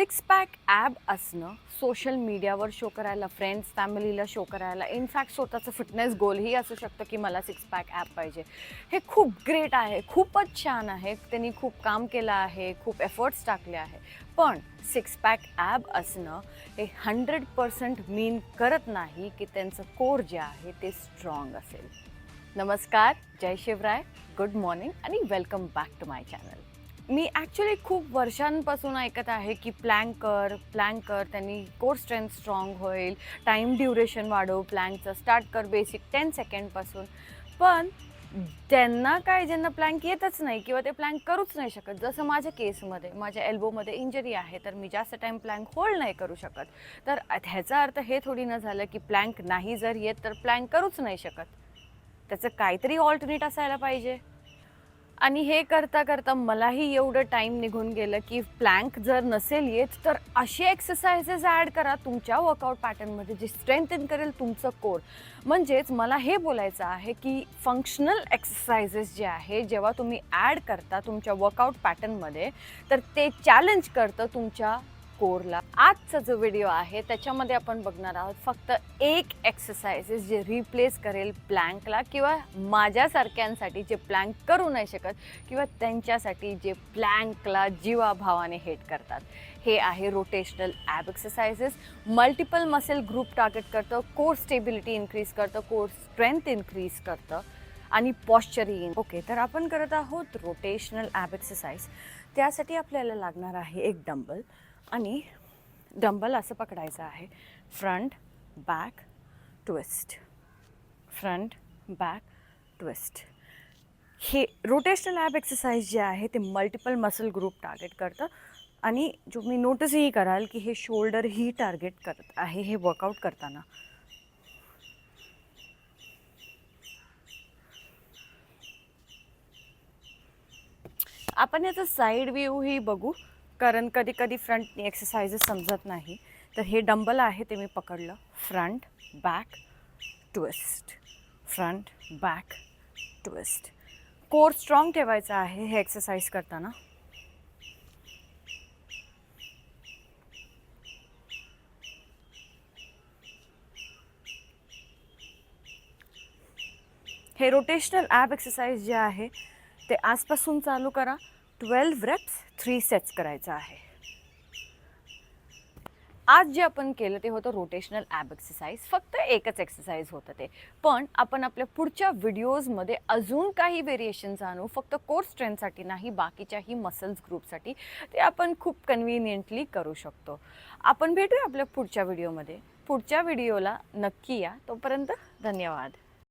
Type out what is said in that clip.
Six pack ॲब असणं, social मीडियावर show करायला, फ्रेंड्स फॅमिलीला शो करायला, इनफॅक्ट स्वतःचं फिटनेस गोलही असू शकतं की मला सिक्स पॅक ॲब पाहिजे. हे खूप ग्रेट आहे, खूपच छान आहे. त्यांनी खूप काम केलं आहे, खूप एफर्ट्स टाकले आहे. पण सिक्स पॅक ॲब असणं हे 100% मीन करत नाही की त्यांचं कोर जे आहे ते स्ट्रॉंग असेल. नमस्कार, जय शिवराय, गुड मॉर्निंग आणि welcome back to my channel. मी ॲक्च्युली खूप वर्षांपासून ऐकत आहे की प्लॅंक कर, त्यांनी कोर स्ट्रेंथ स्ट्रॉंग होईल, टाईम ड्युरेशन वाढव, प्लॅंकचं स्टार्ट कर बेसिक 10 सेकंडपासून. पण त्यांना काय, ज्यांना प्लॅंक येतच नाही किंवा ते प्लॅंक करूच नाही शकत, जसं माझ्या केसमध्ये माझ्या एल्बोमध्ये इंजरी आहे, तर मी जास्त टाईम प्लॅंक होल्ड नाही करू शकत. तर ह्याचा अर्थ हे थोडी न झालं की प्लॅंक नाही जर येत तर प्लॅंक करूच नाही शकत. त्याचं काहीतरी ऑल्टरनेट असायला पाहिजे. आणि हे करता करता मलाही एवढं टाईम निघून गेलं की प्लॅंक जर नसेल येत तर असे एक्सरसाइजेस ॲड करा तुमच्या वर्कआउट पॅटर्नमध्ये जे स्ट्रेंथन करेल तुमचं कोर. म्हणजेच मला हे बोलायचं आहे की फंक्शनल एक्सरसाइजेस जे आहे जेव्हा तुम्ही ॲड करता तुमच्या वर्कआउट पॅटर्नमध्ये, तर ते चॅलेंज करतं तुमच्या कोरला. आजचा जो व्हिडिओ आहे त्याच्यामध्ये आपण बघणार आहोत फक्त एक एक्सरसाइजेस जे रिप्लेस करेल प्लॅंकला, किंवा माझ्यासारख्यांसाठी जे प्लॅंक करू नाही शकत, किंवा त्यांच्यासाठी जे प्लॅंकला जीवाभावाने हेट करतात. हे आहे rotational ab exercises. Multiple muscle group target करतं, कोर स्टेबिलिटी इन्क्रीज करतं, कोर स्ट्रेंथ इन्क्रीज करतं आणि पॉश्चरिंग. ओके, तर आपण करत आहोत रोटेशनल ॲब एक्सरसाइज. त्यासाठी आपल्याला लागणार आहे एक डंबल, आणि डंबल असं पकडायचं आहे, front back twist, front back twist. हे रोटेशनल ॲब एक्सरसाइज जे आहे ते मल्टिपल मसल ग्रुप टार्गेट करतं, आणि जो मी नोटीसही कराल की हे शोल्डरही टार्गेट करत आहे हे वर्कआउट करताना. आपण याचा साईड व्ह्यूही बघू, कारण कधी कधी फ्रंटनी एक्सरसाइजेस समजत नाही. तर हे डंबल आहे ते मी पकडलं, front back twist, front back twist. Core strong ठेवायचा आहे हे एक्सरसाइज करताना. हे रोटेशनल ॲब एक्सरसाइज जे आहे ते आजपासून चालू करा. 12 रेप्स 3 सेट्स करायचं आहे. आज जे आपण केलं ते होतं रोटेशनल ॲब एक्सरसाइज. फक्त एकच एक्सरसाइज होतं ते. पण आपण आपल्या पुढच्या व्हिडिओजमध्ये अजून काही व्हेरिएशन्स आणू, फक्त कोर स्ट्रेंथसाठी नाही, बाकीच्याही मसल्स ग्रुपसाठी. ते आपण खूप कन्व्हिनियंटली करू शकतो. आपण भेटूया आपल्या पुढच्या व्हिडिओमध्ये. पुढच्या व्हिडिओला नक्की या. तोपर्यंत धन्यवाद.